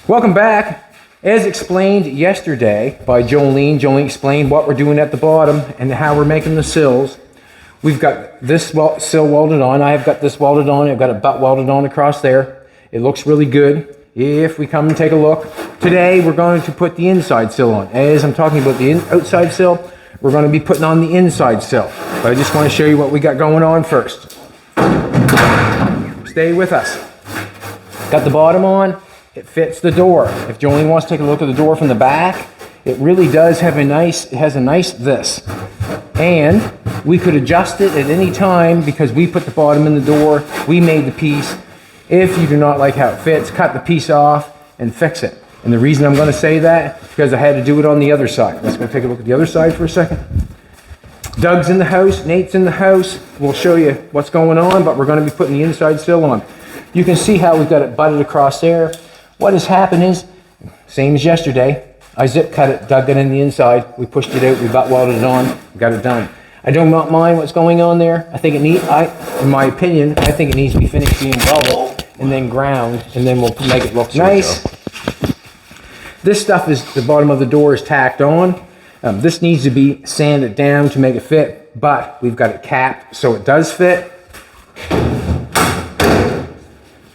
Welcome back. As explained yesterday by Jolene, Jolene explained what we're doing at the bottom and how we're making the sills. We've got this sill welded on. I've got this welded on. I've got a butt welded on across there. It looks really good. If we come and take a look, today we're going to put the inside sill on. As I'm talking about the outside sill, we're going to be putting on the inside sill. But I just want to show you what we got going on first. Stay with us. Got the bottom on. It fits the door. If Jolene wants to take a look at the door from the back, it really does have a nice, it has a nice this. And we could adjust it at any time because we put the bottom in the door. We made the piece. If you do not like how it fits, cut the piece off and fix it. And the reason I'm going to say that is because I had to do it on the other side. Let's go take a look at the other side for a second. Doug's in the house, Nate's in the house. We'll show you what's going on, but we're going to be putting the inside sill on. You can see how we've got it butted across there. What has happened is, same as yesterday, I zip cut it, dug it in the inside, we pushed it out, we butt welded it on, got it done. I do not mind what's going on there. I think it needs, in my opinion, I think it needs to be finished being welded and then ground, and then we'll make it look nice. This stuff is, the bottom of the door is tacked on. This needs to be sanded down to make it fit, but we've got it capped so it does fit.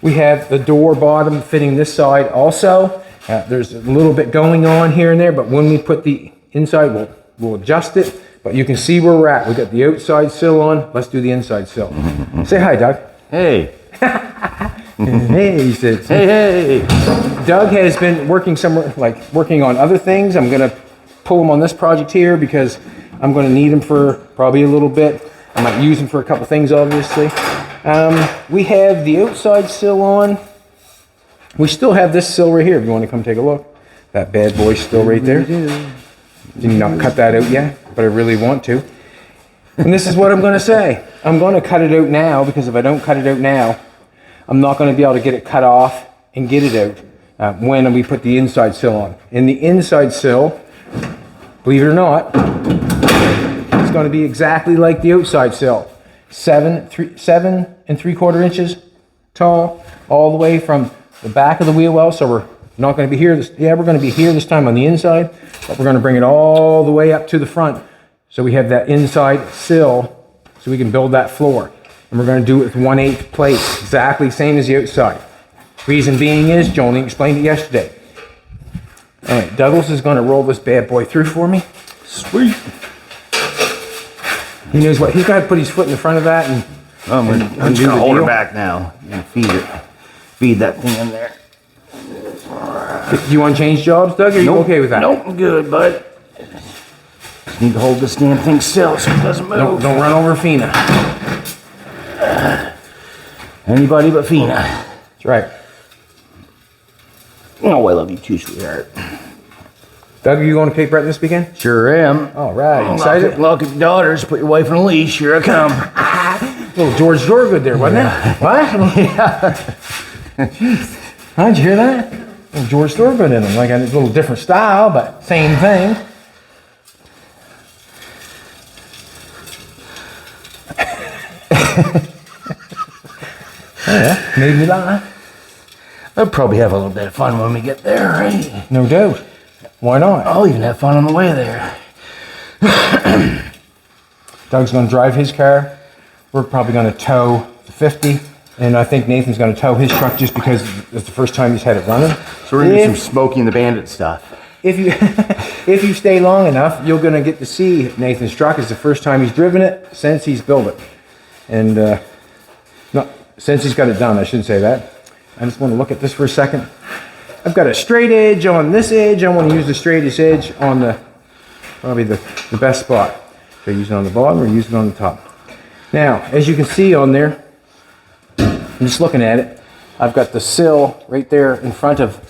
We have the door bottom fitting this side also. There's a little bit going on here and there, but when we put the inside, we'll adjust it. But you can see where we're at. We got the outside sill on. Let's do the inside sill. Say hi, Doug. Hey. Hey, he says. Hey, hey. Doug has been working somewhere, like working on other things. I'm gonna pull him on this project here because I'm gonna need him for probably a little bit. I might use him for a couple things, obviously. We have the outside sill on. We still have this sill right here if you want to come take a look. That bad boy's still right there. Did not cut that out yet, but I really want to. And this is what I'm going to say. I'm going to cut it out now because if I don't cut it out now, I'm not going to be able to get it cut off and get it out when we put the inside sill on. And the inside sill, believe it or not, it's going to be exactly like the outside sill. 7 3/4 inches tall, all the way from the back of the wheel well. So we're not going to be here. We're going to be here this time on the inside, but we're going to bring it all the way up to the front. So we have that inside sill, so we can build that floor. And we're going to do it with 1/8 plate, exactly same as the outside. Reason being is, Jolene explained it yesterday. All right, Douglas is going to roll this bad boy through for me. Sweet. He knows what, he's got to put his foot in the front of that and I'm just gonna hold her back now and feed it. Feed that thing in there. Do you want to change jobs, Doug, or are you okay with that? Nope, I'm good, bud. Just need to hold this damn thing still so it doesn't move. Don't run over Fina. Anybody but Fina. That's right. Oh, I love you too, sweetheart. Doug, are you going to Cape Breton this weekend? Sure am. All right, excited? Look at your daughters, put your wife on a leash, here I come. Little George Thorogood there, wasn't it? What? Yeah. Jeez. Huh, did you hear that? Little George Thorogood in him, like a little different style, but same thing. Yeah, made me laugh. I'll probably have a little bit of fun when we get there, right? No doubt. Why not? I'll even have fun on the way there. Doug's going to drive his car. We're probably going to tow the 50. And I think Nathan's going to tow his truck just because it's the first time he's had it running. So we're going to do some Smokey and the Bandit stuff. If you if you stay long enough, you're going to get to see Nathan's truck. It's the first time he's driven it since he's built it. And since he's got it done, I shouldn't say that. I just want to look at this for a second. I've got a straight edge on this edge. I want to use the straightest edge on probably the best spot. So use it on the bottom or use it on the top. Now, as you can see on there, I'm just looking at it. I've got the sill right there in front of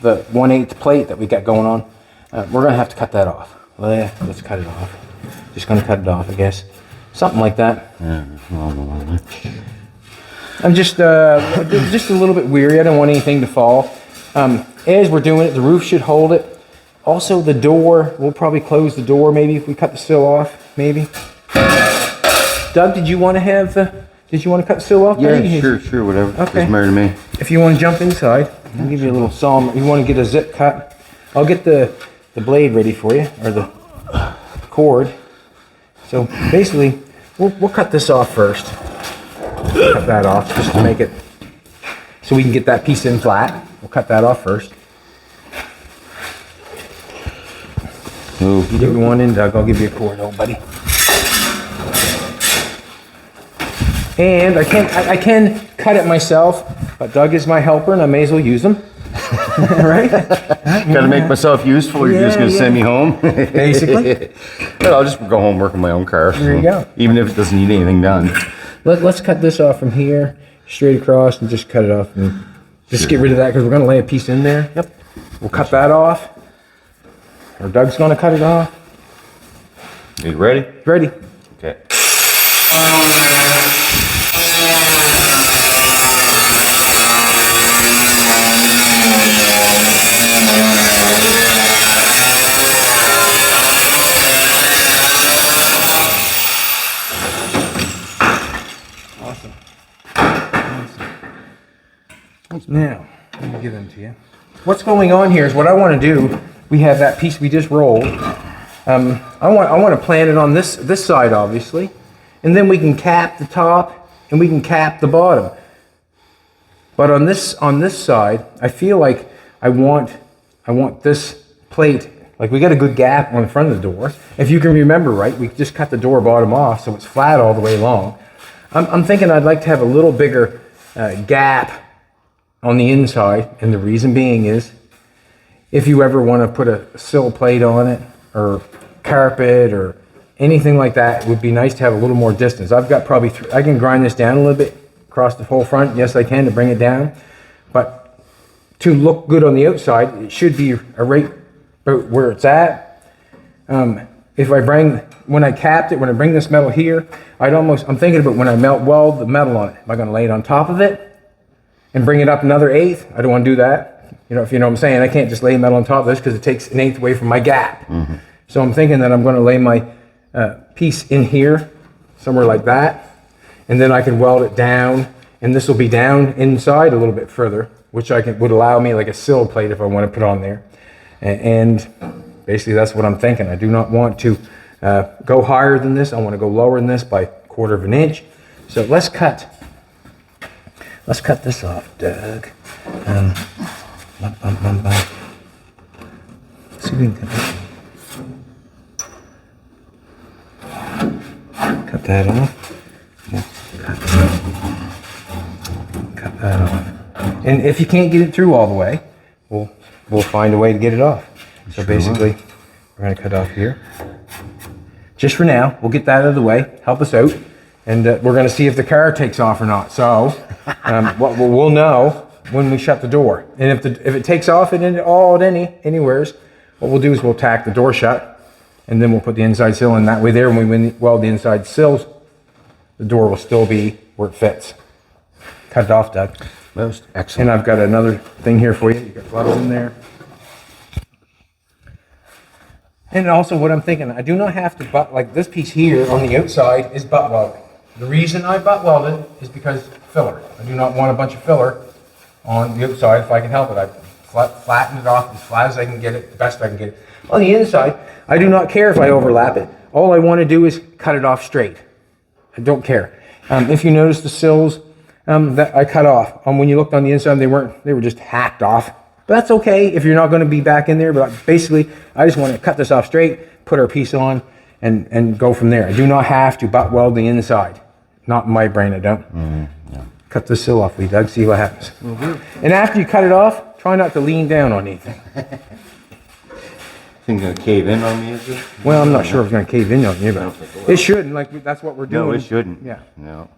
the 1/8 plate that we got going on. We're going to have to cut that off. Well, yeah, let's cut it off. Just going to cut it off, I guess. Something like that. I'm just a little bit weary. I don't want anything to fall. As we're doing it, the roof should hold it. Also, the door, we'll probably close the door maybe if we cut the sill off, maybe. Doug, did you want to cut the sill off? Yeah, maybe? Sure, whatever. Okay. Doesn't matter to me. If you want to jump inside. I'll give you a little saw. You want to get a zip cut? I'll get the blade ready for you, or the cord. So basically, we'll cut this off first. Cut that off just to make it so we can get that piece in flat. We'll cut that off first. Ooh. You give me one in, Doug. I'll give you a cord, old buddy. And I can cut it myself, but Doug is my helper, and I may as well use him. Right? Gotta make myself useful, or you're just gonna send me home? Basically. Well, I'll just go home, work on my own car. There you go. Even if it doesn't need anything done. Let's cut this off from here, straight across, and just cut it off. And just get rid of that, because we're going to lay a piece in there. Yep. We'll cut that off. Or Doug's going to cut it off. You ready? Ready. Okay. Now, let me give them to you. What's going on here is what I want to do. We have that piece we just rolled. I want to plant it on this side, obviously, and then we can cap the top and we can cap the bottom. But on this side, I feel like I want this plate. Like, we got a good gap on the front of the door. If you can remember right, we just cut the door bottom off so it's flat all the way along. I'm thinking I'd like to have a little bigger gap on the inside, and the reason being is if you ever want to put a sill plate on it or carpet or anything like that, it would be nice to have a little more distance. I've got probably I can grind this down a little bit across the whole front. Yes, I can, to bring it down, but to look good on the outside, it should be right about where it's at. If I when I capped it, when I bring this metal here, I'm thinking about when I weld the metal on it. Am I going to lay it on top of it and bring it up another eighth? I don't want to do that. You know, if you know what I'm saying. I can't just lay metal on top of this because it takes an eighth away from my gap. Mm-hmm. So I'm thinking that I'm going to lay my piece in here, somewhere like that, and then I can weld it down, and this will be down inside a little bit further, which would allow me like a sill plate if I want to put on there. And basically that's what I'm thinking. I do not want to go higher than this. I want to go lower than this by 1/4 of an inch. So let's cut this off, Doug. See if we can cut that off. Cut that off. And if you can't get it through all the way, we'll find a way to get it off. So basically, we're going to cut off here. Just for now, we'll get that out of the way. Help us out. And we're going to see if the car takes off or not. So we'll know when we shut the door. And if it takes off anywheres, what we'll do is we'll tack the door shut, and then we'll put the inside sill in. That way there, when we weld the inside sills, the door will still be where it fits. Cut it off, Doug. Most excellent. And I've got another thing here for you. You got gloves in there. And also what I'm thinking, I do not have to like this piece here on the outside is butt welded. The reason I butt welded is because filler. I do not want a bunch of filler on the outside if I can help it. I flatten it off as flat as I can get it, the best I can get it. On the inside, I do not care if I overlap it. All I want to do is cut it off straight. I don't care. If you notice the sills that I cut off, when you looked on the inside, they were just hacked off. But that's okay if you're not going to be back in there. But basically, I just want to cut this off straight, put our piece on, and go from there. I do not have to butt weld the inside. Not in my brain, I don't. Mm-hmm. Yeah. Cut the sill off, Doug, see what happens. Mm-hmm. And after you cut it off, try not to lean down on anything. Thing gonna cave in on me, is it? Well, I'm not sure if it's gonna cave in on you, but it shouldn't. Like, that's what we're doing. No, it shouldn't. Yeah. No.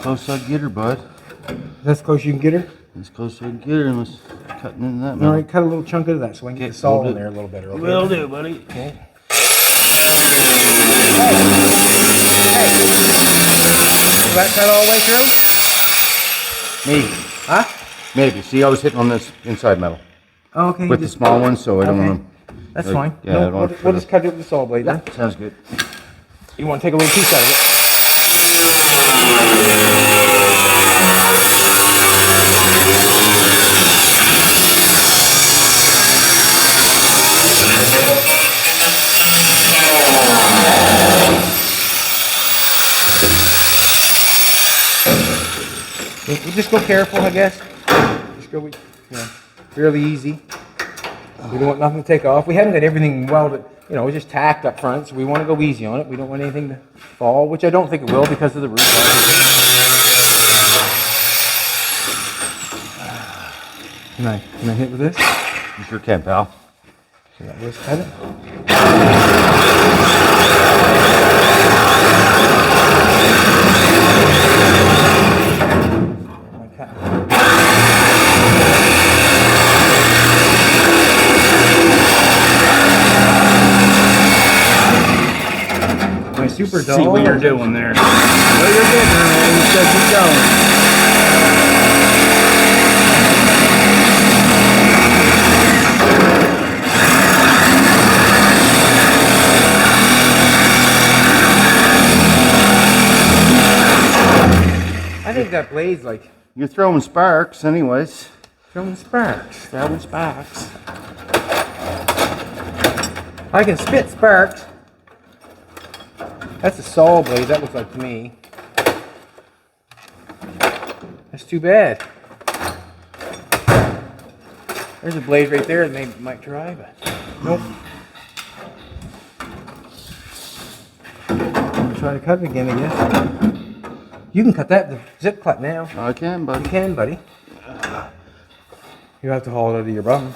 close as I can get her, bud. That's as close as you can get her? As close as I can get her, unless cutting into that. All right, cut a little chunk of that so I can get the saw in there a little better. Okay? Will do, buddy. Okay. Will that cut all the way through? Maybe. Huh? Maybe. See, I was hitting on this inside metal Oh, okay. with the small one, so I don't want to. That's fine. Yeah, No, I don't want we'll just cut it with the saw blade then. Sounds good. You want to take a little piece out of it? We'll just go careful, I guess. Just go, fairly easy. We don't want nothing to take off. We haven't got everything welded, it's just tacked up front, so we want to go easy on it. We don't want anything to fall, which I don't think it will because of the roof. Can I hit with this? You sure can, pal. Can I just cut it? Super dull. See what you're doing there. What you're doing, man. You said keep going. I think that blade's like You're throwing sparks, anyways. throwing sparks. Throwing sparks. I can spit sparks. That's a saw blade, that looks like to me. That's too bad. There's a blade right there that they might try, but nope. I'll try to cut it again, I guess. You can cut that, the zip cut now. I can, buddy. You can, buddy. You have to haul it out of your bum.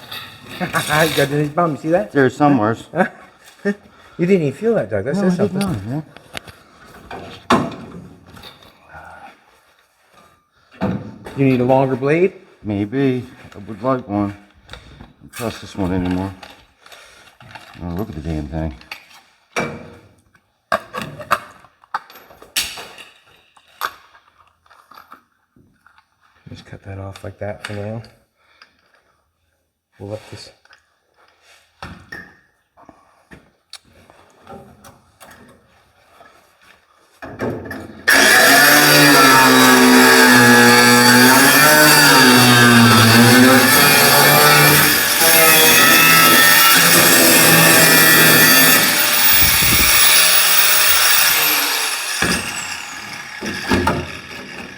You got it in his bum, you see that? There's somewheres. You didn't even feel that, Doug. That No, says I did something. not, yeah. You need a longer blade? Maybe. I would like one. I don't trust this one anymore. Oh, look at the damn thing. Just cut that off like that for now. We'll let this.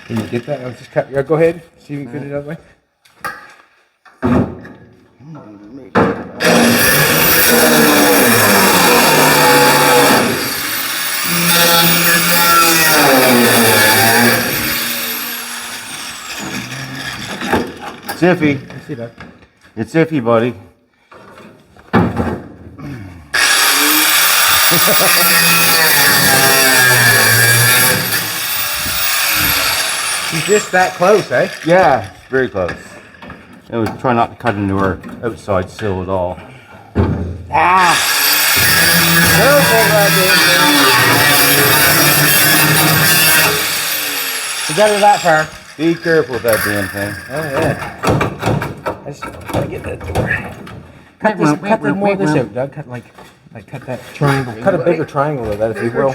Can you get that? I'll just cut. Yeah, go ahead. See if you can fit it that way. It's iffy. I see that. It's iffy, buddy. He's just that close, eh? Yeah, very close. It was try not to cut into her outside sill at all. Ah! Careful, that damn thing. You got her that far. Be careful with that damn thing. Oh yeah. I just gotta get that door. Cut this. Cut the more of this out, Doug. Cut cut that triangle. Cut a bigger triangle of that, if you will.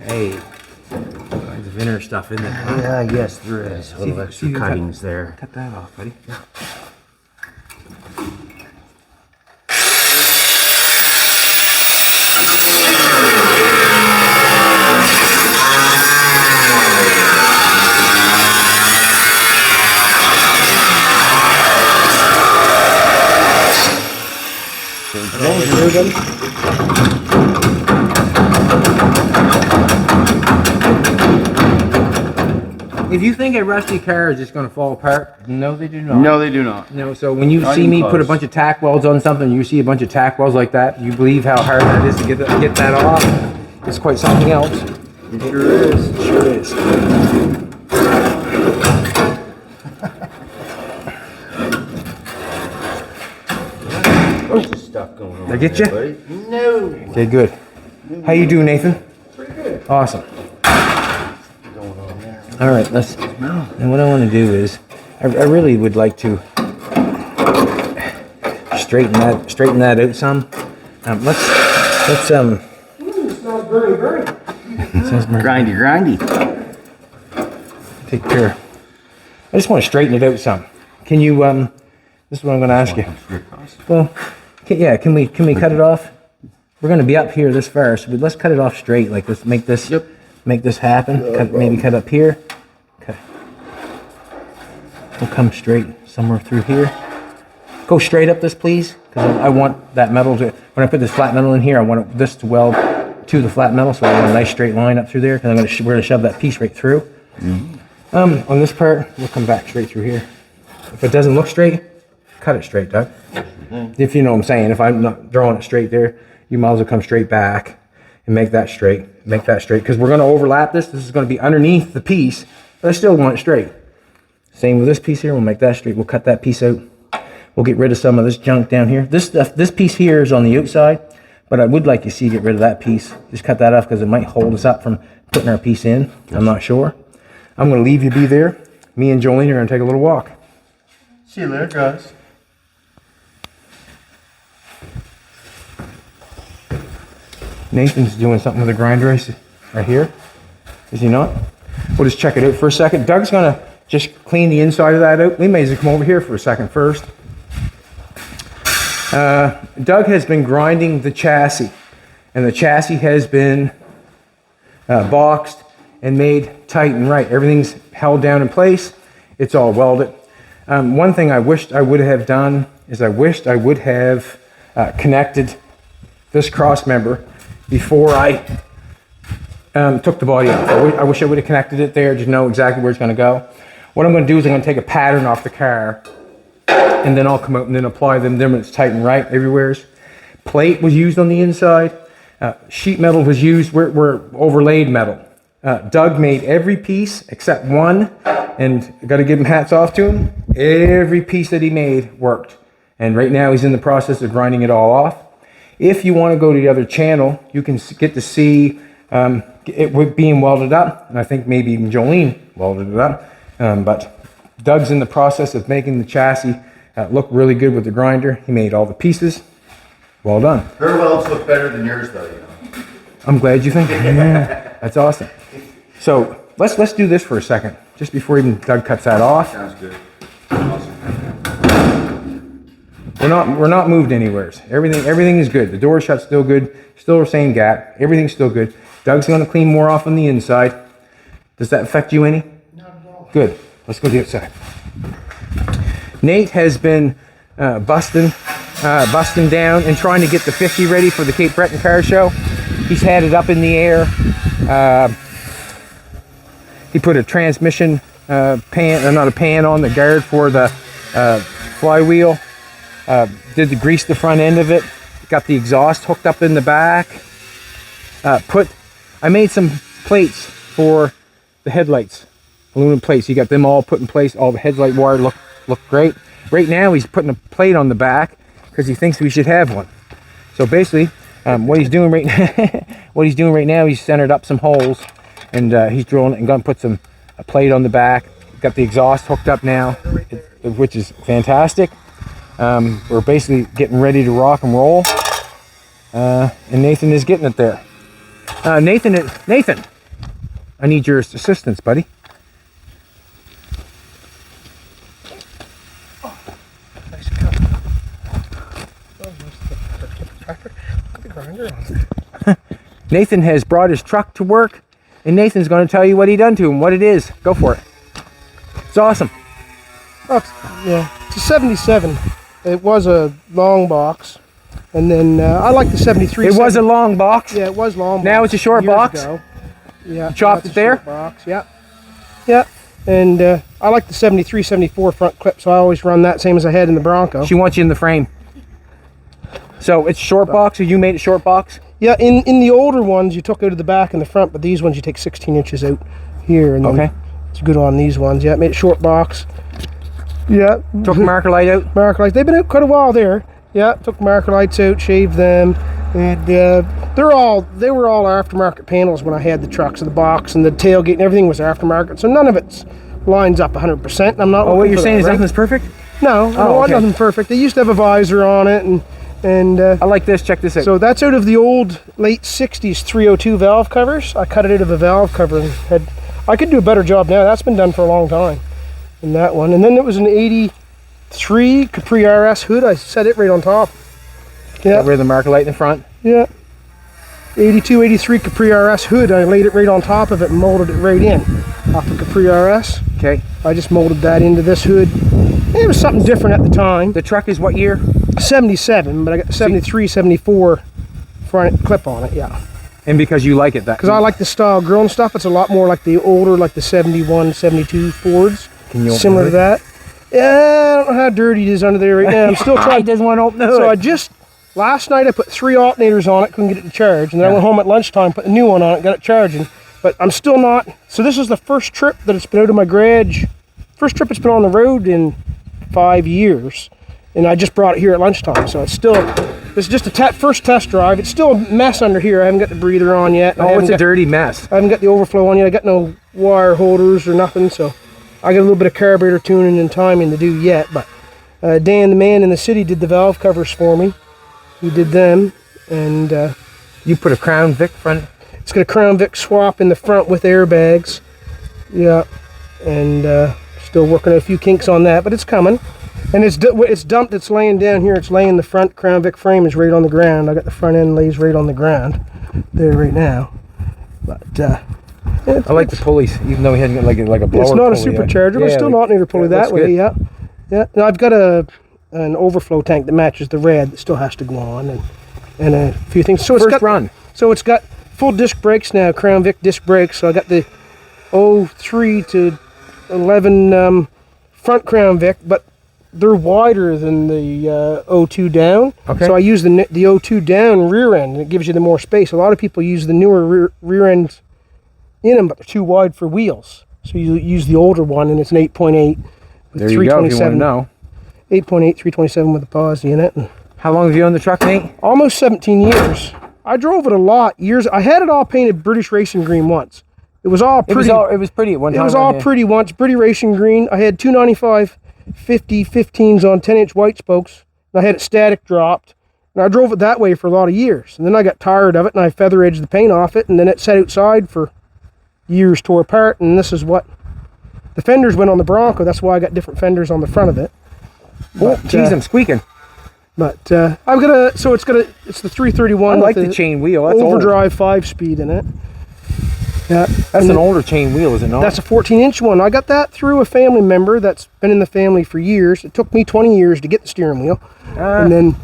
Hey, there's inner stuff in there. Yeah, yes, there is. A little extra cuttings there. Cut that off, buddy. Those are everybody? If you think a rusty car is just going to fall apart, no, they do not. No, they do not. No, so when you Not see even me put a close. bunch of tack welds on something, you see a bunch of tack welds like that, you believe how hard that is to get that off. It's quite something else. It sure is. It sure is. Bunch of stuff going on. Did I get there, you? buddy. No. Okay, good. How you doing, Nathan? Pretty good. Awesome. Going on there. All right, let's. And what I want to do is, I really would like to straighten that out some. Let's It smells very, very. Grindy. take care. I just want to straighten it out some. Can you? This is what I'm going to ask you. Well, can we cut it off? We're going to be up here this far, so let's cut it off straight. Like let's make this happen. Maybe cut up here. Okay. We'll come straight somewhere through here. Go straight up this, please, because I want that metal to. When I put this flat metal in here, I want this to weld to the flat metal, so I want a nice straight line up through there. Because we're going to shove that piece right through. Mm-hmm. On this part, we'll come back straight through here. If it doesn't look straight, cut it straight, Doug. If you know what I'm saying. If I'm not drawing it straight there, you might as well come straight back and make that straight. Make that straight, because we're going to overlap this. This is going to be underneath the piece, but I still want it straight. Same with this piece here. We'll make that straight. We'll cut that piece out. We'll get rid of some of this junk down here. This piece here is on the outside, but I would like to see get rid of that piece. Just cut that off because it might hold us up from putting our piece in. I'm not sure. I'm going to leave you be there. Me and Jolene are going to take a little walk. See you later, guys. Nathan's doing something with the grinder right here. Is he not? We'll just check it out for a second. Doug's going to just clean the inside of that out. We may as well come over here for a second first. Doug has been grinding the chassis, and the chassis has been boxed and made tight and right. Everything's held down in place. It's all welded. One thing I wished I would have done is I wished I would have connected this cross member before I took the body off. I wish I would have connected it there to know exactly where it's going to go. What I'm going to do is I'm going to take a pattern off the car, and then I'll come out and then apply them. Then when it's tight and right everywhere. Plate was used on the inside. Sheet metal was used. We're overlaid metal. Doug made every piece except one, and got to give him hats off to him. Every piece that he made worked, and right now he's in the process of grinding it all off. If you want to go to the other channel, you can get to see it being welded up, and I think maybe even Jolene welded it up. But Doug's in the process of making the chassis look really good with the grinder. He made all the pieces. Well done. Her welds look better than yours, though. You know. I'm glad you think. Yeah, that's awesome. So let's do this for a second, just before even Doug cuts that off. Sounds good. Awesome. We're not moved anywhere. Everything is good. The door shut's still good. Still the same gap. Everything's still good. Doug's going to clean more off on the inside. Does that affect you any? Not at all. Good. Let's go to the outside. Nate has been busting down and trying to get the 50 ready for the Cape Breton Car Show. He's had it up in the air. He put a transmission not a pan on the guard for the flywheel. Did the grease the front end of it. Got the exhaust hooked up in the back. I made some plates for the headlights. Aluminum plates. He got them all put in place. All the headlight wire look great. Right now he's putting a plate on the back because he thinks we should have one. So basically, what he's doing right now, he's centered up some holes, and he's drilling it and gonna put a plate on the back. Got the exhaust hooked up now, which is fantastic. We're basically getting ready to rock and roll, and Nathan is getting it there. Nathan, I need your assistance, buddy. Nathan has brought his truck to work, and Nathan's going to tell you what he done to him, what it is. Go for it. It's awesome. Oh, yeah, it's a 77. It was a long box. And then I like the 73. It was a long box. Yeah, it was long. Now it's a short years box? ago. Yeah. Chopped now it's it a there? short box. Yeah. Yeah. And I like the 73, 74 front clip, so I always run that same as I had in the Bronco. She wants you in the frame. So it's short box, or you made it short box? Yeah, in the older ones, you took out of the back and the front, but these ones you take 16 inches out here. And then Okay. it's good on these ones. Yeah, made it short box. Yeah. Took the marker light out? Marker lights. They've been out quite a while there. Yeah, took marker lights out, shaved them. And they were all aftermarket panels when I had the truck. So the box and the tailgate and everything was aftermarket. So none of it lines up 100%. I'm not. Oh, what you're saying is right? nothing's perfect? No, I don't want okay. nothing perfect. They used to have a visor on it, and I like this. Check this out. so that's out of the old late 60s 302 valve covers. I cut it out of a valve cover and I could do a better job now. That's been done for a long time in that one. And then it was an 83 Capri RS hood. I set it right on top. Yeah. Got rid of the marker light in the front. Yeah. 82, 83 Capri RS hood. I laid it right on top of it and molded it right in off the Capri RS. Okay. I just molded that into this hood. It was something different at the time. The truck is what year? 77, but I got the 73, 74 front clip on it, yeah. And because you like it, that. Because I like the style grill and stuff. It's a lot more like the older, like the 71, 72 Fords. Can you open similar the to that. Yeah, I don't know how dirty it is under there right now. I'm still He trying. doesn't want to open the hood. So last night I put 3 alternators on it, couldn't get it to charge. And then I went home at lunchtime, put a new one on it, got it charging. But I'm still not. So this is the first trip that it's been out of my garage. First trip it's been on the road in 5 years. And I just brought it here at lunchtime. So it's just a first test drive. It's still a mess under here. I haven't got the breather on yet. Oh, it's a dirty mess. I haven't got the overflow on yet. I got no wire holders or nothing. So I got a little bit of carburetor tuning and timing to do yet. But Dan, the man in the city, did the valve covers for me. He did them. And You put a Crown Vic front. it's got a Crown Vic swap in the front with airbags. Yeah. And still working a few kinks on that, but it's coming. And it's dumped, it's laying down here, it's laying the front Crown Vic frame is right on the ground. I got the front end lays right on the ground there right now. But I like the pulleys, even though he hadn't got like a blower. it's not a pulley. supercharger, but still not need a pulley that way. Good. Yeah. Yeah. Now I've got an overflow tank that matches the red that still has to go on and a few things. So First run. So it's got full disc brakes now, Crown Vic disc brakes. So I got the 03 to 11 front Crown Vic, but they're wider than the 02 down. Okay. So I use the 02 down rear end, and it gives you the more space. A lot of people use the newer rear ends in them, but they're too wide for wheels. So you use the older one, and it's an 8.8 with There you go, if you want to 327. know. 8.8, 327 with a pause in it. And How long have you owned the truck, Nate? almost 17 years. I drove it a lot. I had it all painted British Racing Green once. It was all pretty. It was pretty at one time. It was all pretty once. British Racing Green. I had 295 50 15s on 10-inch white spokes. And I had it static dropped. And I drove it that way for a lot of years. And then I got tired of it and I feather edged the paint off it. And then it sat outside for years, tore apart. And this is what the fenders went on the Bronco. That's why I got different fenders on the front of it. Oh, geez, I'm squeaking. But I've got it's the 331. I like with the chain wheel. That's overdrive 5-speed in it. Yeah, That's an older chain wheel, is it not? that's a 14-inch one. I got that through a family member that's been in the family for years. It took me 20 years to get the steering wheel, and then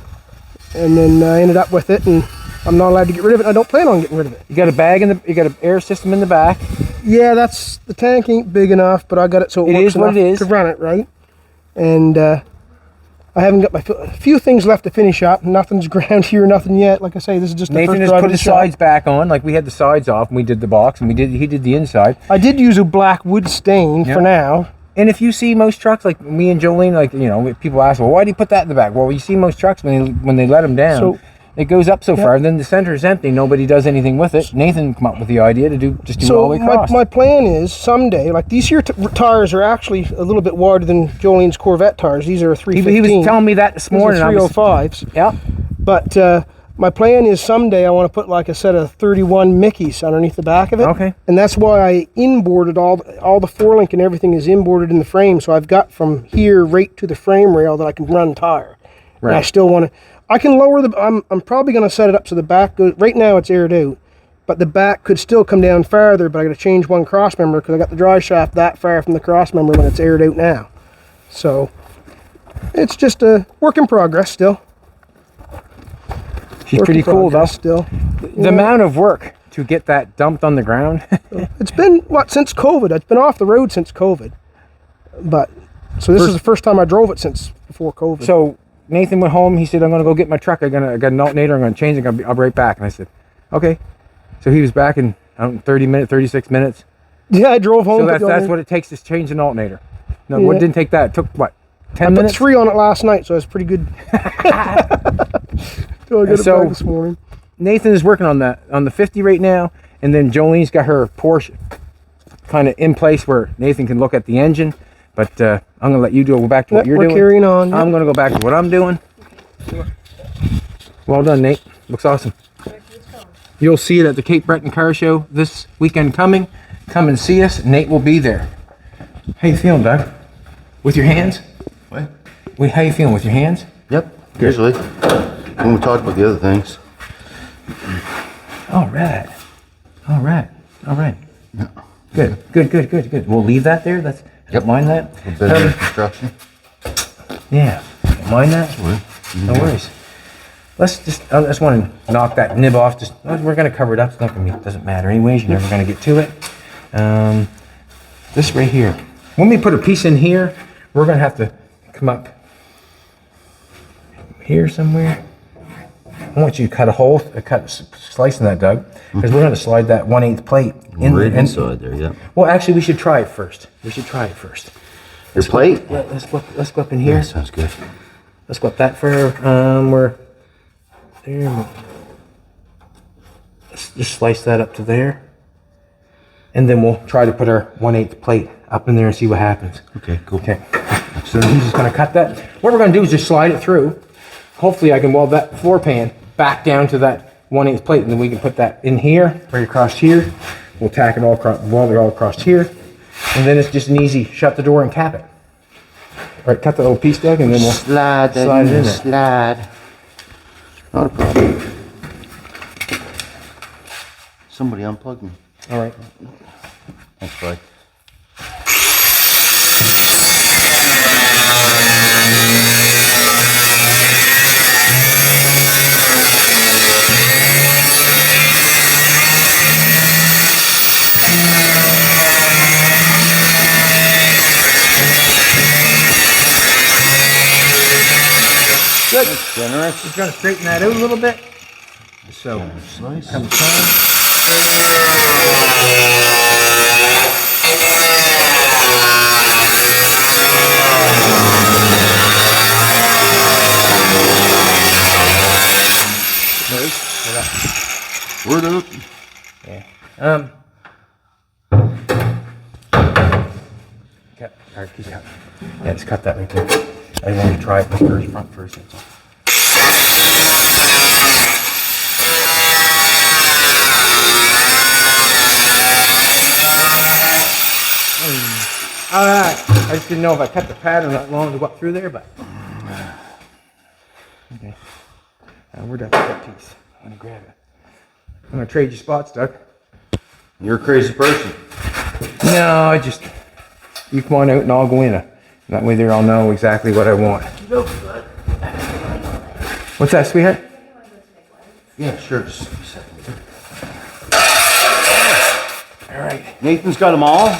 I ended up with it, and I'm not allowed to get rid of it. I don't plan on getting rid of it. You got a bag you got an air system in the back. Yeah, the tank ain't big enough, but I got it so it It works is what enough it is. to run it right. And I haven't got a few things left to finish up. Nothing's ground here, nothing yet. Like I say, this is just the Nathan first has drive put of the his shop. sides back on. Like we had the sides off, and we did the box, and he did the inside. I did use a black wood stain Yeah. for now. And if you see most trucks, like me and Jolene, like people ask, well, why do you put that in the back? Well, you see most trucks when they let them down, So- it goes up so far, and then the center is empty. Nobody does anything with it. Nathan come up with the idea to do it all the way across. my plan is someday, like these here tires are actually a little bit wider than Jolene's Corvette tires. These are a 315. he was telling me that this morning. These are 305s. Yeah. But my plan is someday I want to put like a set of 31 Mickeys underneath the back of it. Okay. And that's why I inboarded all the forelink and everything is inboarded in the frame. So I've got from here right to the frame rail that I can run tire. Right. And I still want to. I can lower I'm probably going to set it up so the back goes. Right now it's aired out, but the back could still come down farther. But I got to change one cross member because I got the dry shaft that far from the cross member when it's aired out now. So it's just a work in progress still. She's pretty cool though. Still. The amount of work to get that dumped on the ground. It's been, what, since COVID? It's been off the road since COVID. But, so this is the first time I drove it since before COVID. So Nathan went home. He said, I'm going to go get my truck. I got an alternator. I'm going to change it. I'll be right back. And I said, okay. So he was back in 36 minutes. Yeah, I drove home. So that's what it takes to change an alternator. No, Yeah. what didn't take that? It took what, 10 I put minutes? 3 on it last night, so it's pretty good. So I got it So- back this morning. Nathan is working on the 50 right now, and then Jolene's got her Porsche kind of in place where Nathan can look at the engine. But I'm gonna let you go back to what Yep, you're we're doing. carrying on. I'm gonna go back to what I'm doing. Well done, Nate. Looks awesome. You'll see it at the Cape Breton Car Show this weekend coming. Come and see us. Nate will be there. How you feeling, Doug? With your hands? What? Wait, how you feeling with your hands? Yep, usually. When we talk about the other things. All right. All right. All right. Good. We'll leave that there. That's Yep. mind that. A bit of construction. Yeah. Mind that. No worries. Let's just. I just want to knock that nib off. Just we're gonna cover it up. It's not gonna be. Doesn't matter anyways. You're never gonna get to it. This right here. When we put a piece in here, we're gonna have to come up here somewhere. I want you to cut a hole, slice in that, Doug, because we're going to slide that 1/8 plate in Right there. inside there, yeah. Well, actually, we should try it first. Your plate? Let's go up in here. Yeah, sounds good. Let's go up that further. We're there. Let's just slice that up to there, and then we'll try to put our 1/8 plate up in there and see what happens. Okay, cool. Okay. So he's just going to cut that. What we're going to do is just slide it through. Hopefully, I can weld that floor pan back down to that 1/8 plate, and then we can put that in here, right across here. We'll tack it all across, weld it all across here, and then it's just an easy shut the door and cap it. All right, cut the little piece, Doug, and then we'll Slide that slide it in there. Slide. Not a problem. Somebody unplugged me. All right. Thanks, bud. Good. That's generous. Just gonna straighten that out a little bit. So Nice. comes time. Word up. Yeah. Cut. All right, keep cutting. Yeah, just cut that right there. I want to try it with the front first. That's all. All right. I just didn't know if I cut the pattern that long to go up through there, but. Okay. Where'd I put that piece? I'm gonna grab it. I'm gonna trade you spots, Doug. You're a crazy person. No, I just, you come on out and I'll go in. That way there I'll know exactly what I want. What's that, sweetheart? Yeah, sure. Just a second. All right. Nathan's got them all.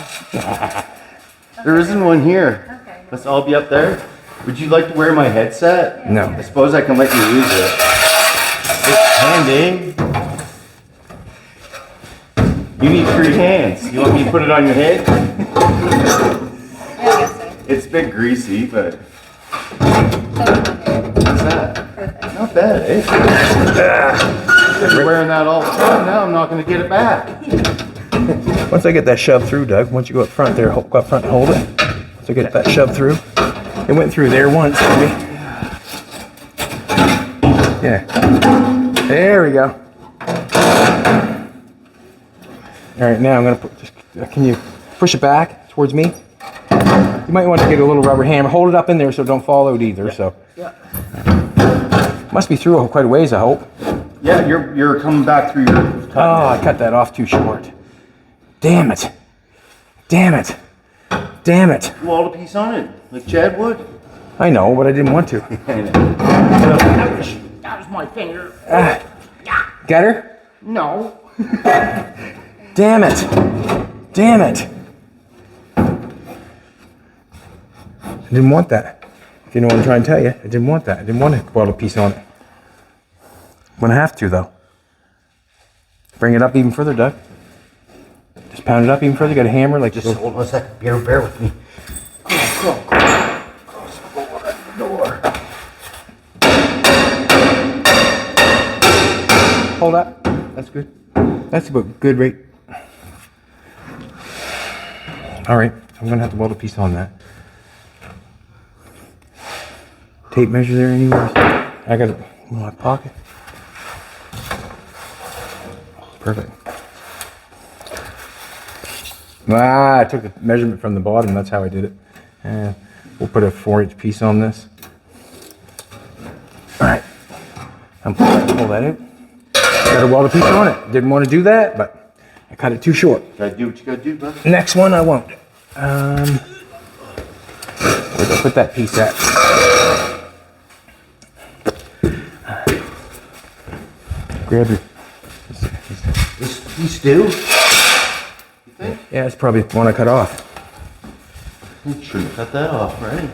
There isn't one here. Okay. Let's all be up there. Would you like to wear my headset? No. I suppose I can let you use it. It's handy. You need 3 hands. You want me to put it on your head? Yeah, I guess so. It's a bit greasy, but So, what's that? perfect. Not bad, eh? You're wearing that all the time now. I'm not going to get it back. Once I get that shoved through, Doug, once you go up front there, go up front and hold it. Once I get that shoved through. It went through there once for me. Yeah. There we go. All right, now I'm gonna put, can you push it back towards me? You might want to get a little rubber hammer. Hold it up in there so it don't fall out either, so. Must be through quite a ways, I hope. Yeah, you're coming back through your. Oh, I cut that off too short. Damn it. Damn it. Damn it. Weld a piece on it, like Chad would. I know, but I didn't want to. That was my finger. Get her? No. Damn it. Damn it. I didn't want that. If you know what I'm trying to tell you, I didn't want that. I didn't want to weld a piece on it. I'm gonna have to though. Bring it up even further, Doug. Just pound it up even further. Got a hammer, like Just hold on a second. Bear with me. Hold up. That's good. That's about good rate. All right, I'm gonna have to weld a piece on that. Tape measure there anywhere? I got it in my pocket. Perfect. I took the measurement from the bottom. That's how I did it. And we'll put a 4-inch piece on this. All right. I'm pull that out. Got to weld a piece on it. Didn't want to do that, but I cut it too short. Gotta do what you gotta do, bud. Next one, I won't. Where'd I put that piece at? Grab your. This piece do? You think? Yeah, it's probably the one I cut off. You shouldn't cut that off, right?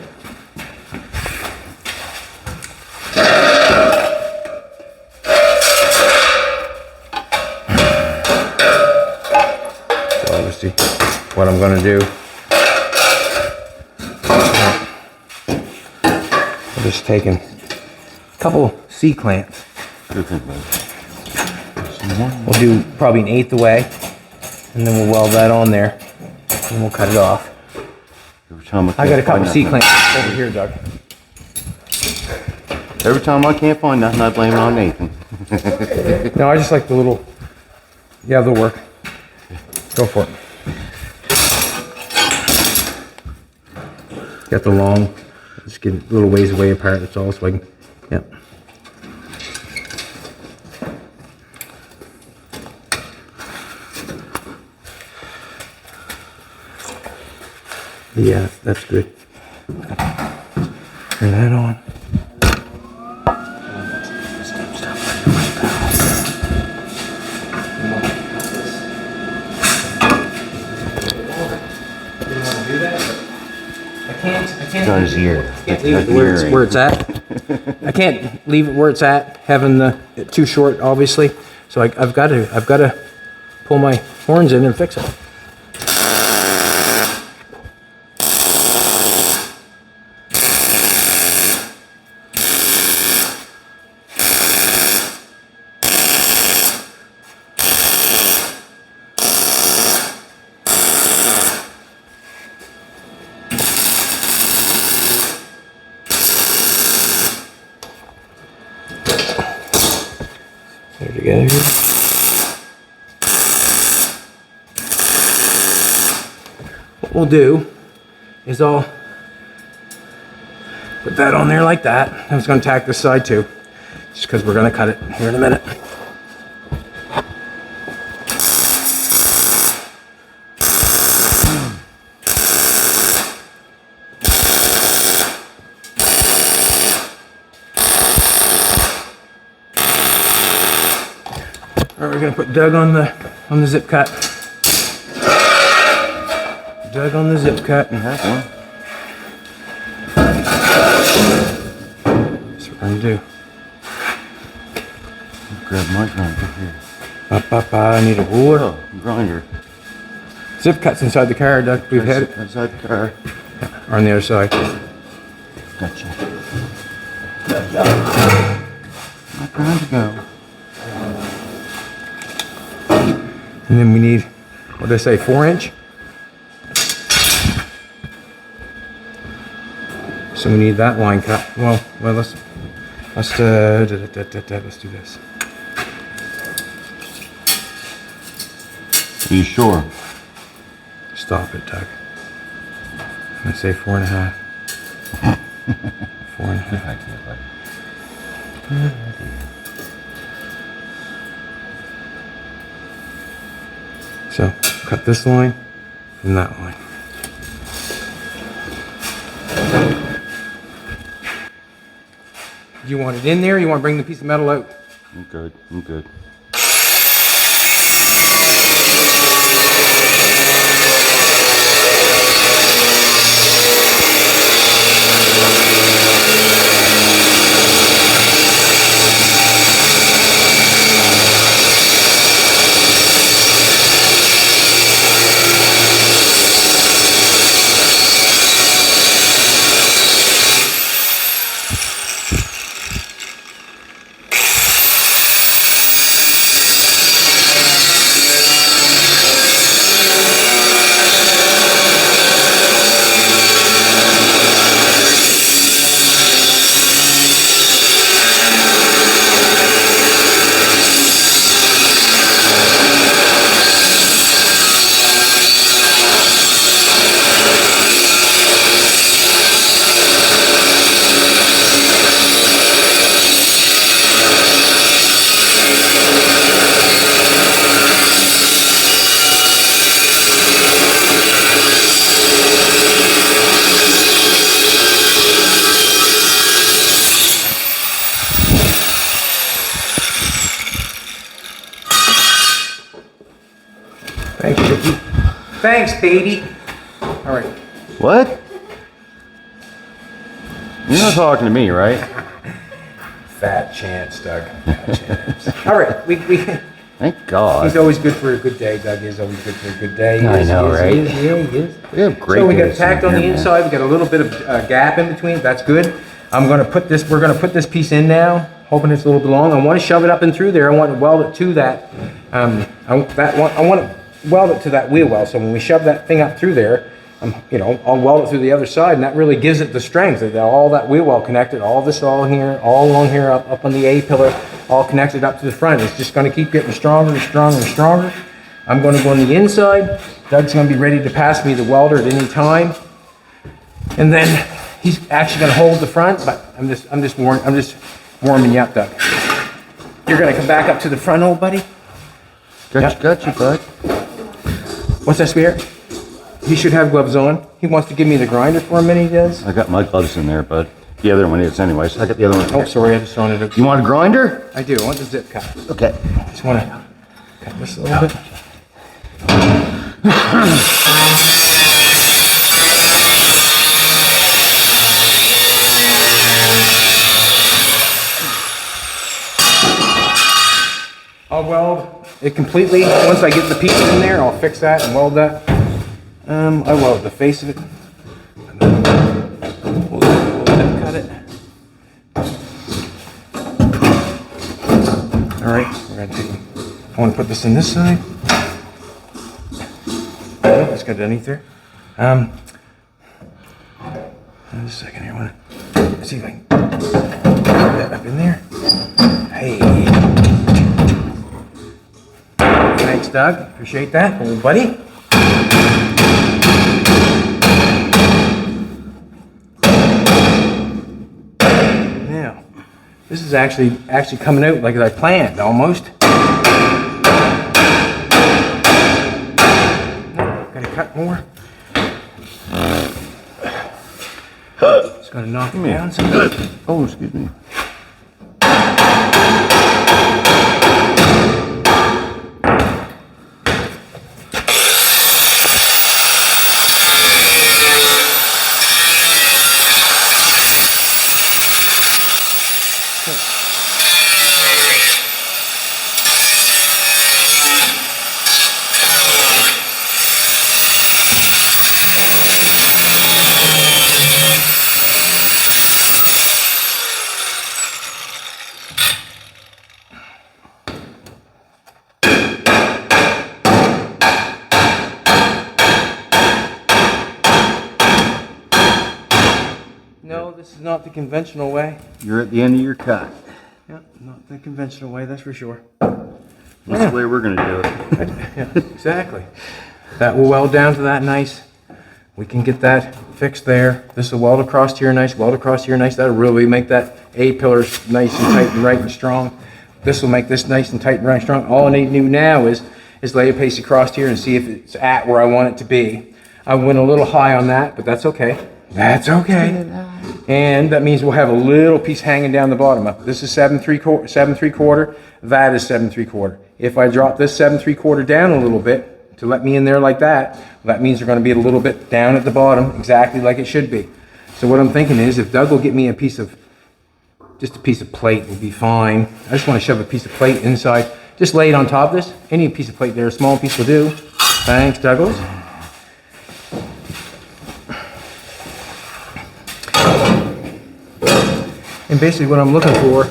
So obviously, what I'm gonna do. I'm just taking a couple C-clamps. Good thing, bud. We'll do probably 1/8 away, and then we'll weld that on there, and we'll cut it off. Every time I got a couple find C-clamps over here, Doug. nothing. Every time I can't find nothing, I blame it on Nathan. No, I just like the little. Yeah, they'll work. Go for it. Got the long. Just get a little ways away apart. That's all. So I can. Yep. Yeah, that's good. Turn that on. It's on his ear. Can't leave it where it's at. I can't leave it where it's at, having it too short, obviously. So I've got to pull my horns in and fix it. Put it together here. What we'll do is I'll put that on there like that. I was going to tack this side too, just because we're going to cut it here in a minute. All right, we're going to put Doug on the zip cut. Doug on the zip cut. You have one. That's what we're going to do. Grab my grinder here. I need a ruler. Oh, grinder. Zip cuts inside the car, Doug. We've had it. Inside the car. Or on the other side. Gotcha. My grinder go. And then we need, what did I say, 4-inch? So we need that line cut. Well, let's do this. Are you sure? Stop it, Doug. I'm gonna say 4.5. 4.5. So cut this line and that line. Do you want it in there or you want to bring the piece of metal out? I'm good. I'm good. Thanks, Vicky. Thanks, baby. All right. What? You're not talking to me, right? Fat chance, Doug. Fat chance. All right. We Thank God. He's always good for a good day. Doug is always good for a good day. I know, right? He is. We have great So we got days tacked in on the here, man. inside. We got a little bit of gap in between. That's good. I'm gonna put this. We're gonna put this piece in now. Hoping it's a little bit long. I want to shove it up and through there. I want to weld it to that. I want to weld it to that wheel well. So when we shove that thing up through there, I'll weld it through the other side, and that really gives it the strength. All that wheel well connected, all this all here, all along here, up on the A pillar, all connected up to the front. It's just going to keep getting stronger and stronger and stronger. I'm going to go on the inside. Doug's going to be ready to pass me the welder at any time, and then he's actually going to hold the front. But I'm just warming you up, Doug. You're going to come back up to the front, old buddy. Gotcha, bud. What's that, Spirit? He should have gloves on. He wants to give me the grinder for a minute, he does. I got my gloves in there, bud. The other one is anyways. I got the other one. Oh, sorry, I just thrown it out. You want a grinder? I do. I want the zip cut. Okay. Just want to cut this a little bit. I'll weld it completely. Once I get the pieces in there, I'll fix that and weld that. I weld the face of it. And then we'll cut it. All right, we're gonna take. I want to put this in this side. Oh, let's get it underneath there. Just a second here. I want to see if I can get that up in there. Hey. Thanks, Doug. Appreciate that, old buddy. Now, this is actually coming out like I planned, almost. Gotta cut more. Just gonna knock it down some. Oh, excuse me. No, this is not the conventional way. You're at the end of your cut. Yeah, not the conventional way, that's for sure. That's the way we're gonna do it. Yeah, exactly. That will weld down to that nice. We can get that fixed there. This will weld across here nice, weld across here nice. That'll really make that A pillars nice and tight and right and strong. This will make this nice and tight and right and strong. All I need to do now is lay a piece across here and see if it's at where I want it to be. I went a little high on that, but that's okay. That's okay. And that means we'll have a little piece hanging down the bottom. This is 7 3/4, that is 7 3/4. If I drop this 7 3/4 down a little bit to let me in there like that, well, that means they're going to be a little bit down at the bottom, exactly like it should be. So what I'm thinking is, if Doug will get me just a piece of plate will be fine. I just want to shove a piece of plate inside. Just lay it on top of this. Any piece of plate there, a small piece will do. Thanks, Douglas. And basically what I'm looking for,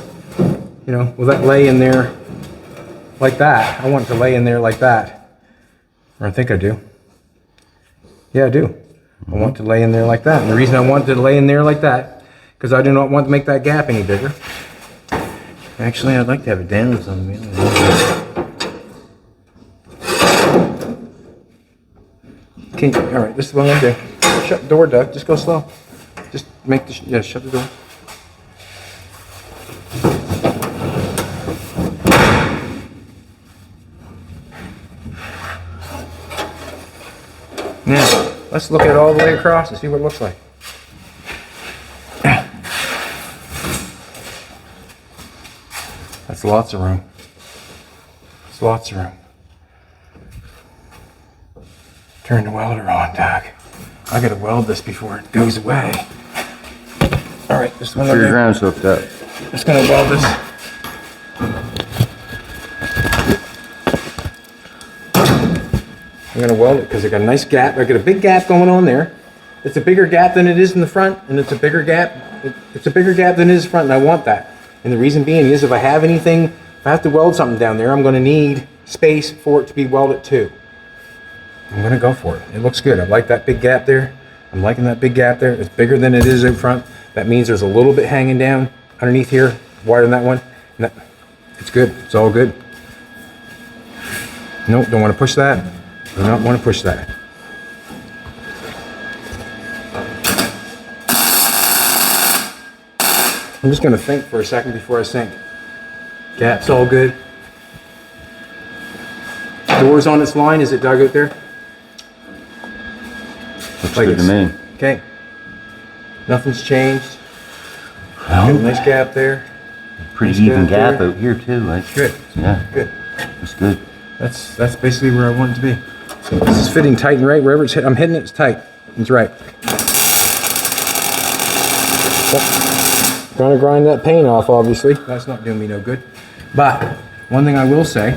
you know, will that lay in there like that? I want it to lay in there like that. Or I think I do. Yeah, I do. I want it to lay in there like that. And the reason I want it to lay in there like that, because I do not want to make that gap any bigger. Actually, I'd like to have it down on me. All right, this is what I'm going to do. Shut the door, Doug. Just go slow. Just make the, yeah, shut the door. Now, let's look at it all the way across and see what it looks like. That's lots of room. That's lots of room. Turn the welder on, Doug. I gotta weld this before it goes away. All right, this one. Sure your ground's hooked up. Just gonna weld this. I'm gonna weld it because I got a nice gap. I got a big gap going on there. It's a bigger gap than it is in the front, and it's a bigger gap. It's a bigger gap than it is in front, and I want that. And the reason being is, if I have anything, if I have to weld something down there, I'm gonna need space for it to be welded to. I'm gonna go for it. It looks good. I like that big gap there. I'm liking that big gap there. It's bigger than it is in front. That means there's a little bit hanging down underneath here, wider than that one. And it's good. It's all good. Nope, don't want to push that. Do not want to push that. I'm just going to think for a second before I sink. Gap's all good. Doors on its line. Is it dug out there? Looks good to me. Okay. Nothing's changed. Well, Got a nice gap there. pretty nice even gap there. out here too. Like, Good. yeah, Good. that's good. That's basically where I want it to be. This is fitting tight and right. Wherever it's hit, I'm hitting it, it's tight. It's right. Trying to grind that paint off, obviously. That's not doing me no good. But one thing I will say,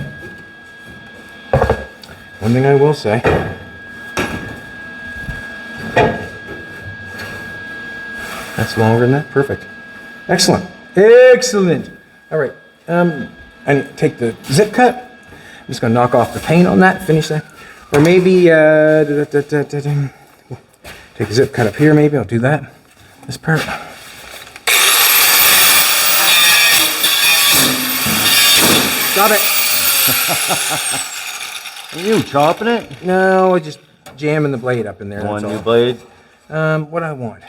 that's longer than that. Perfect. Excellent. Excellent. All right. I need to take the zip cut. I'm just going to knock off the paint on that, finish that. Or maybe, take a zip cut up here, maybe. I'll do that. This part. Got it. Are you chopping it? No, just jamming the blade up in there. One that's new all. blade. What I want.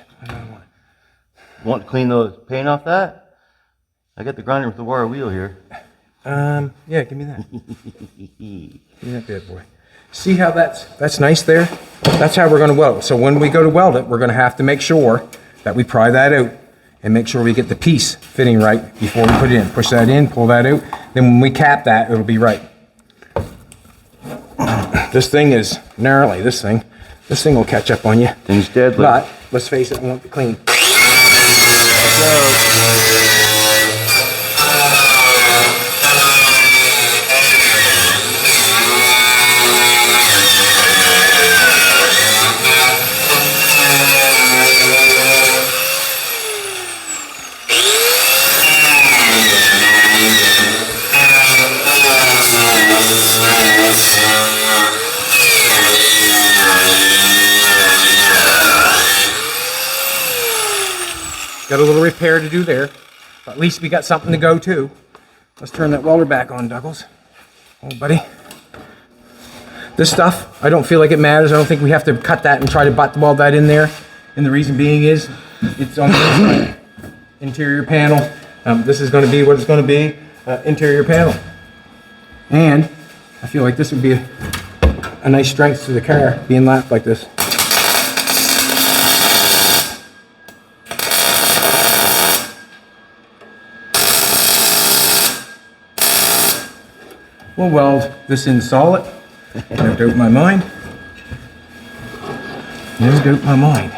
Want to clean the paint off that? I got the grinder with the wire wheel here. Yeah, give me that. Give me that bad boy. See how that's nice there? That's how we're going to weld it. So when we go to weld it, we're going to have to make sure that we pry that out and make sure we get the piece fitting right before we put it in. Push that in, pull that out. Then when we cap that, it'll be right. This thing is gnarly, this thing. This thing will catch up on you. Thing's deadly. But let's face it, I want it clean. Got a little repair to do there, but at least we got something to go to. Let's turn that welder back on, Douglas. Oh, buddy. This stuff, I don't feel like it matters. I don't think we have to cut that and try to butt weld that in there. And the reason being is, it's on the inside. Interior panel. This is going to be what it's going to be, interior panel. And I feel like this would be a nice strength to the car, being lapped like this. we'll weld this in solid. No doubt in my mind. No doubt in my mind.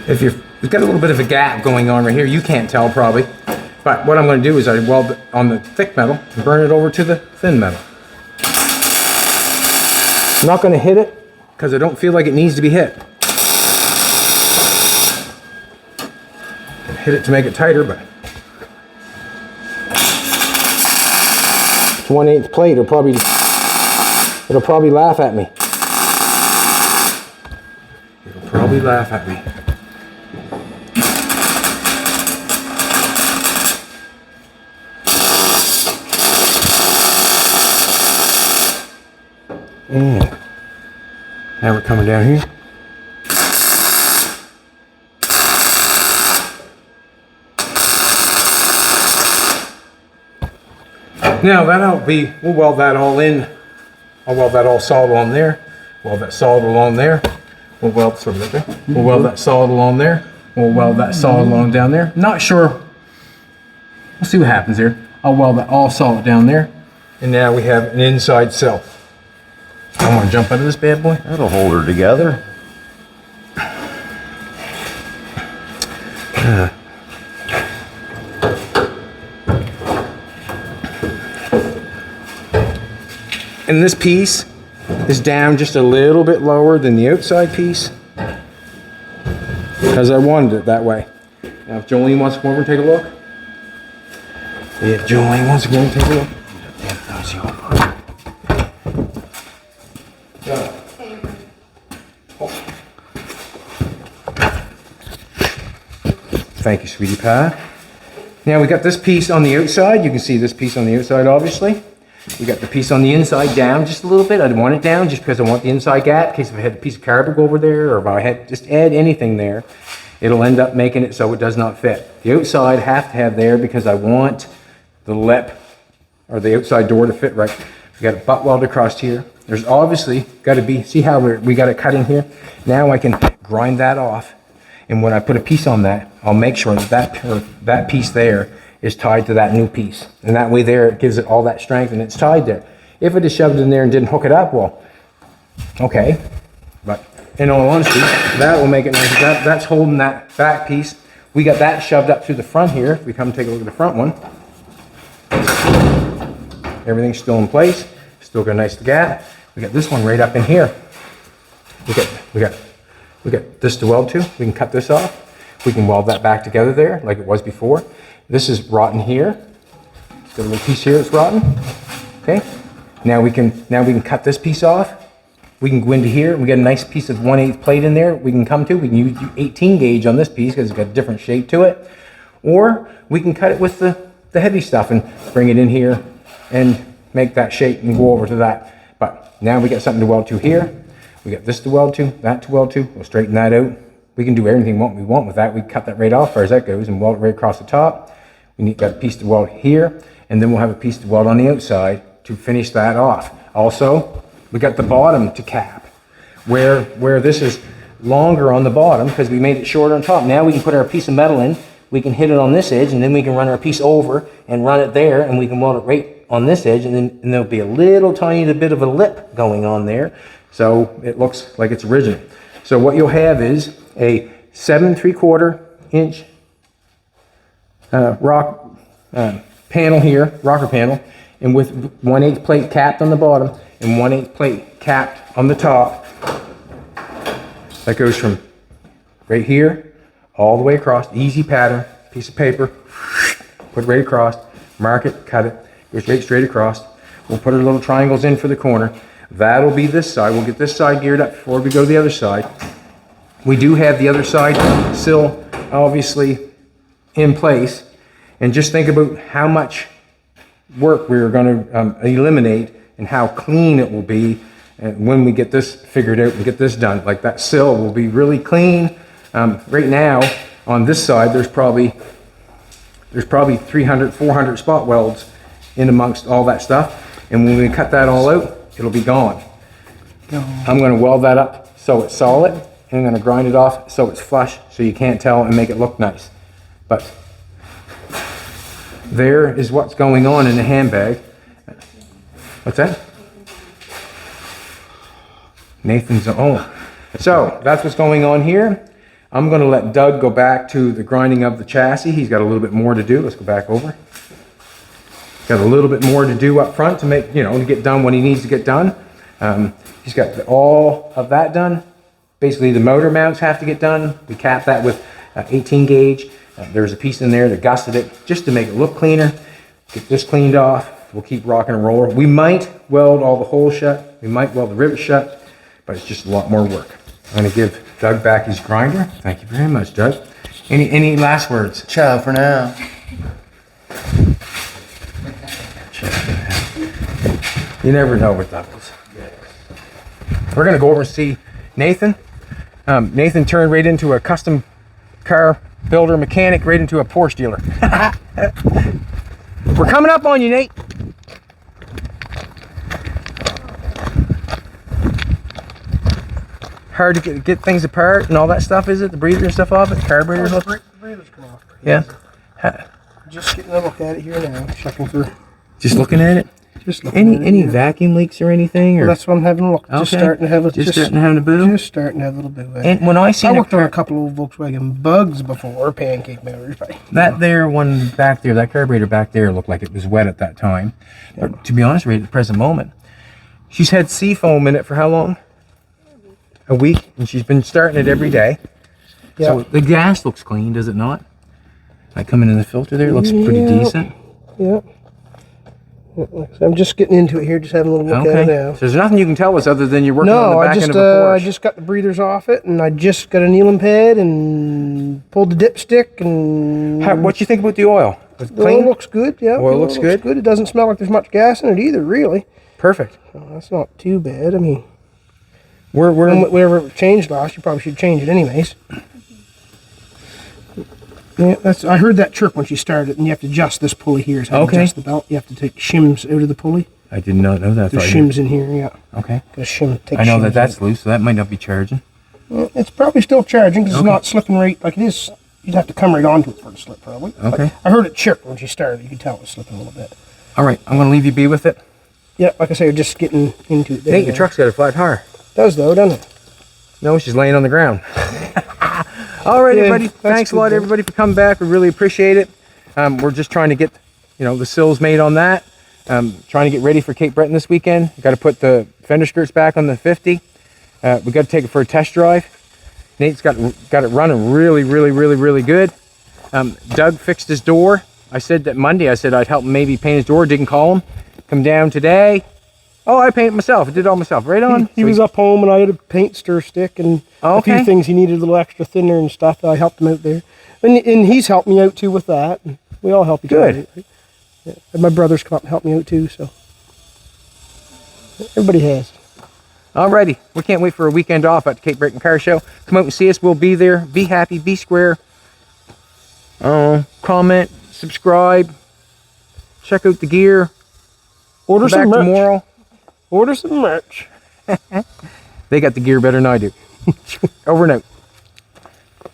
If you've got a little bit of a gap going on right here, you can't tell probably. But what I'm going to do is I weld it on the thick metal and burn it over to the thin metal. I'm not going to hit it because I don't feel like it needs to be hit. Hit it to make it tighter, but it's 1/8 plate. It'll probably laugh at me. It'll probably laugh at me. And now we're coming down here. Now we'll weld that all in. I'll weld that all solid on there. Weld that solid along there. We'll weld We'll weld that solid along there. We'll weld that solid along down there. Not sure. We'll see what happens here. I'll weld that all solid down there. And now we have an inside sill. I want to jump out of this bad boy. That'll hold her together. And this piece is down just a little bit lower than the outside piece because I wanted it that way. Now if Jolene wants to come over and take a look. If Jolene wants to go and take a look. Thank you, sweetie pie. Now we got this piece on the outside. You can see this piece on the outside, obviously. We got the piece on the inside down just a little bit. I want it down just because I want the inside gap in case if I had a piece of cardboard go over there or if I had just add anything there, it'll end up making it so it does not fit. The outside I have to have there because I want the lip or the outside door to fit right. We got a butt weld across here. There's obviously got to be, see how we got it cut in here? Now I can grind that off. And when I put a piece on that, I'll make sure that piece there is tied to that new piece. And that way there, it gives it all that strength and it's tied there. If it just shoved it in there and didn't hook it up, well, okay. But in all honesty, that will make it nice. That's holding that back piece. We got that shoved up through the front here. If we come take a look at the front one, everything's still in place. Still got a nice gap. We got this one right up in here. We got this to weld to. We can cut this off. We can weld that back together there like it was before. This is rotten here. Got a little piece here that's rotten. Okay. Now we can cut this piece off. We can go into here. We got a nice piece of 1/8 plate in there. We can come to. We can use 18 gauge on this piece because it's got a different shape to it. Or we can cut it with the heavy stuff and bring it in here and make that shape and go over to that. But now we got something to weld to here. We got this to weld to, that to weld to. We'll straighten that out. We can do everything we want with that. We cut that right off as far as that goes and weld it right across the top. We got a piece to weld here, and then we'll have a piece to weld on the outside to finish that off. Also, we got the bottom to cap, where this is longer on the bottom because we made it short on top. Now we can put our piece of metal in, we can hit it on this edge, and then we can run our piece over and run it there, and we can weld it right on this edge, and there'll be a little tiny bit of a lip going on there, so it looks like it's original. So what you'll have is a 7 3/4 inch panel here, rocker panel, and with 1/8 plate capped on the bottom and 1/8 plate capped on the top. That goes from right here all the way across, easy pattern, piece of paper, put it right across, mark it, cut it, goes right straight across. We'll put our little triangles in for the corner. That'll be this side. We'll get this side geared up before we go to the other side. We do have the other side sill obviously in place, and just think about how much work we're going to eliminate and how clean it will be when we get this figured out and get this done. Like that sill will be really clean. Right now on this side there's probably 300 400 spot welds in amongst all that stuff, and when we cut that all out it'll be gone. I'm going to weld that up so it's solid, and I'm going to grind it off so it's flush so you can't tell and make it look nice. But there is what's going on in the handbag. What's that? Nathan's own. So that's what's going on here. I'm going to let Doug go back to the grinding of the chassis. He's got a little bit more to do. Let's go back over. Got a little bit more to do up front to make, you know, to get done what he needs to get done. He's got all of that done. Basically, the motor mounts have to get done. We capped that with 18 gauge. There's a piece in there that gusseted it just to make it look cleaner. Get this cleaned off. We'll keep rocking and rolling. We might weld all the holes shut. We might weld the rivets shut, but it's just a lot more work. I'm going to give Doug back his grinder. Thank you very much, Doug. Any last words? Ciao for now. You never know with Douglas. We're going to go over and see Nathan. Nathan turned right into a custom car builder mechanic, right into a Porsche dealer. We're coming up on you, Nate. Hard to get things apart and all that stuff, is it? The breather and stuff off it? Carburetors off? The breathers come off. Yeah. Just getting a look at it here now. Checking through. Just looking at it? Just looking at it, Any yeah. vacuum leaks or anything? Or? Well, that's what I'm having a look. Just Okay. starting to have a Starting to have a boo? Just starting to have a little bit. And when I seen I it, worked on a couple of Volkswagen Bugs before, pancake motors. But that there one back there, that carburetor back there looked like it was wet at that time. But to be honest, right at the present moment, she's had sea foam in it for how long? A week, and she's been starting it every day. yeah. So the gas looks clean, does it not? Like coming in the filter there, it looks pretty Yeah. decent. Yeah. So I'm just getting into it here, just having a little look at Okay. it So now. there's nothing you can tell us other than you're working on the No, back I end just of a Porsche. I just got the breathers off it, and I just got a kneeling pad and pulled the dipstick and What you think about the oil? Was it the oil clean? looks good. Yeah, Oil the looks good? It doesn't smell like there's much gas in it either, really. Perfect. So that's not too bad. I mean, We're whatever it changed last, you probably should change it anyways. Yeah, that's. I heard that chirp when she started, and you have to adjust this pulley here. So Okay. adjust the belt. You have to take shims out of the pulley. I did not know that. There's I thought you- shims in here. Yeah, Okay. got a shim. Take I know shims that that's out. loose, so that might not be charging. Well, it's probably still charging because Okay. it's not slipping right like it is. You'd have to come right onto it for it to slip, probably. Okay. I heard it chirp when she started. You could tell it was slipping a little bit. All right, I'm going to leave you be with it. Yeah, like I say, we're just getting into it. There Nate, your now. truck's got a flat tire. does though, doesn't it? No, she's laying on the ground. All right, Yeah, everybody. that's Thanks a good, lot, though. everybody, for coming back. We really appreciate it. We're just trying to get, the sills made on that. Trying to get ready for Cape Breton this weekend. Got to put the fender skirts back on the 50. We got to take it for a test drive. Nate's got it running really good. Doug fixed his door. I said that Monday, I'd help him maybe paint his door. Didn't call him. Come down today. Oh, I painted myself. I did it all myself. Right on. He was up home and I had a paint stir stick and a Okay. few things he needed, a little extra thinner and stuff. I helped him out there. And he's helped me out too with that. And we all help each Good. other. Right? Yeah. And my brothers come up and help me out too, so. Everybody has. Alrighty. We can't wait for a weekend off at the Cape Breton Car Show. Come out and see us. We'll be there. Be happy. Be square. Comment. Subscribe. Check out the gear. Order Come some back merch. tomorrow. Order some merch. They got the gear better than I do. Over and out.